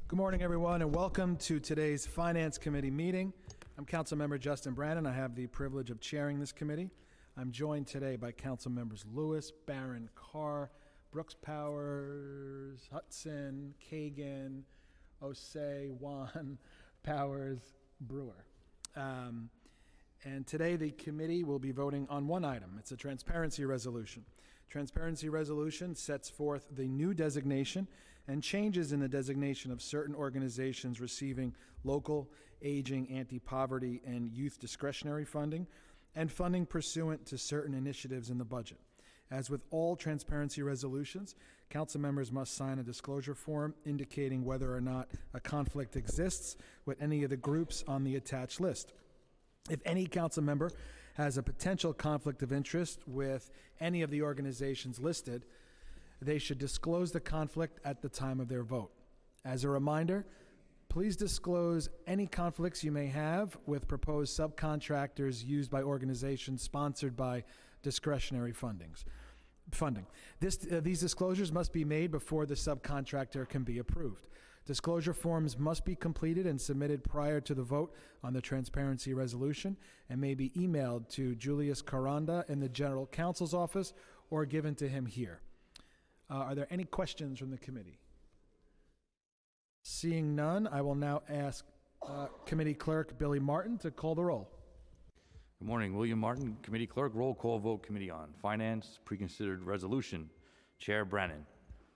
Good morning, everyone, and welcome to today's Finance Committee meeting. I'm Councilmember Justin Brannon. I have the privilege of chairing this committee. I'm joined today by Council Members Lewis, Barron, Carr, Brooks Powers, Hudson, Kagan, Osei, Wan, Powers, Brewer. And today the committee will be voting on one item. It's a transparency resolution. Transparency resolution sets forth the new designation and changes in the designation of certain organizations receiving local, aging, anti-poverty, and youth discretionary funding, and funding pursuant to certain initiatives in the budget. As with all transparency resolutions, council members must sign a disclosure form indicating whether or not a conflict exists with any of the groups on the attached list. If any council member has a potential conflict of interest with any of the organizations listed, they should disclose the conflict at the time of their vote. As a reminder, please disclose any conflicts you may have with proposed subcontractors used by organizations sponsored by discretionary funding. These disclosures must be made before the subcontractor can be approved. Disclosure forms must be completed and submitted prior to the vote on the transparency resolution and may be emailed to Julius Caranda in the General Counsel's office or given to him here. Are there any questions from the committee? Seeing none, I will now ask Committee Clerk Billy Martin to call the roll. Good morning. William Martin, Committee Clerk. Roll call vote. Committee on Finance, Preconsidered Resolution. Chair Brannon.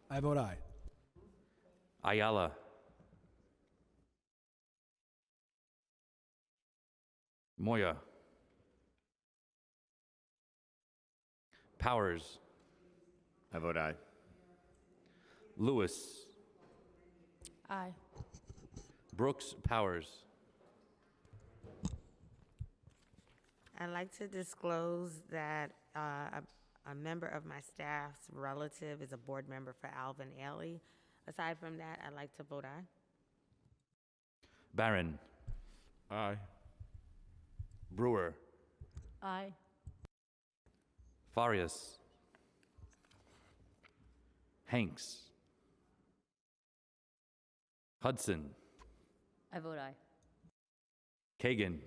I vote aye. Ayala. Moya. Powers. I vote aye. Lewis. Aye. Brooks. Powers. I'd like to disclose that a member of my staff's relative is a board member for Alvin Ailey. Aside from that, I'd like to vote aye. Barron. Aye. Brewer. Aye. Farias. Hanks. Hudson. I vote aye. Kagan.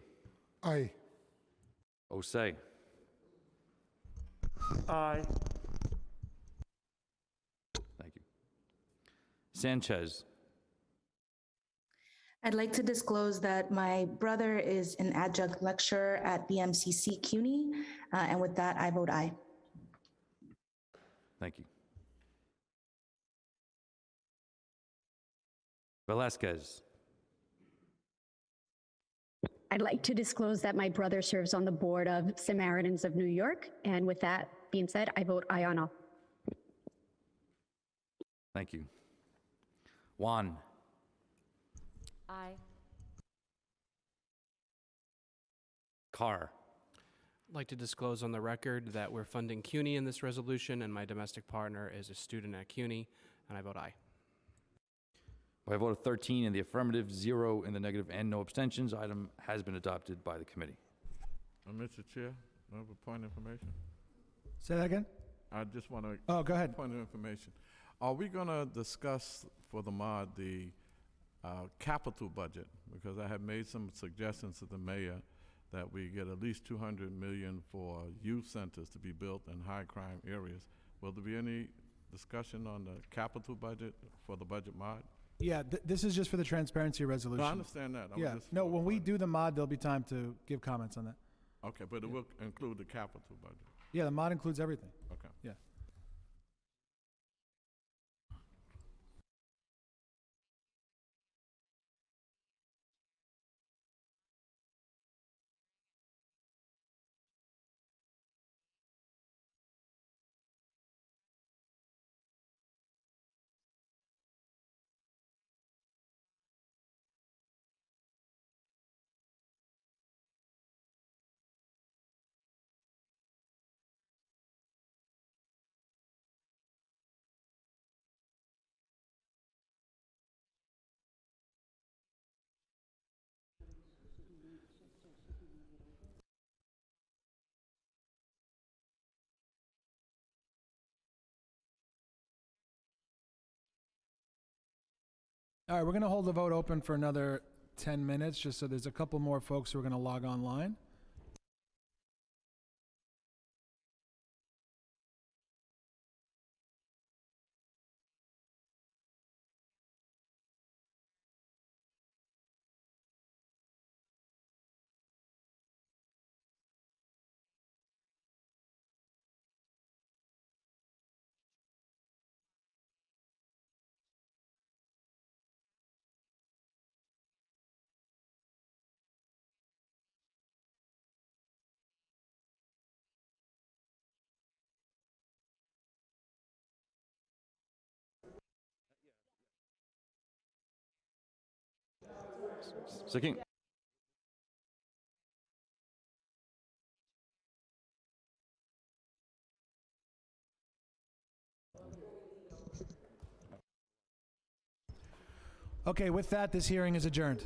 Aye. Osei. Aye. Thank you. Sanchez. I'd like to disclose that my brother is an adjunct lecturer at NYCC CUNY, and with that, I vote aye. Thank you. Velasquez. I'd like to disclose that my brother serves on the board of Samaritans of New York, and with that being said, I vote aye on all. Thank you. Juan. Aye. Carr. I'd like to disclose on the record that we're funding CUNY in this resolution, and my domestic partner is a student at CUNY, and I vote aye. By a vote of 13 in the affirmative, 0 in the negative, and no abstentions, item has been adopted by the committee. Mr. Chair, I have a point of information. Say that again? I just want to. Oh, go ahead. Point of information. Are we going to discuss for the mod the capital budget? Because I have made some suggestions to the mayor that we get at least $200 million for youth centers to be built in high crime areas. Will there be any discussion on the capital budget for the budget mod? Yeah, this is just for the transparency resolution. No, I understand that. Yeah, no, when we do the mod, there'll be time to give comments on that. Okay, but it will include the capital budget. Yeah, the mod includes everything. Okay. Yeah. All right, we're going to hold the vote open for another 10 minutes, just so there's a couple more folks who are going to log online. Second. Okay, with that, this hearing is adjourned.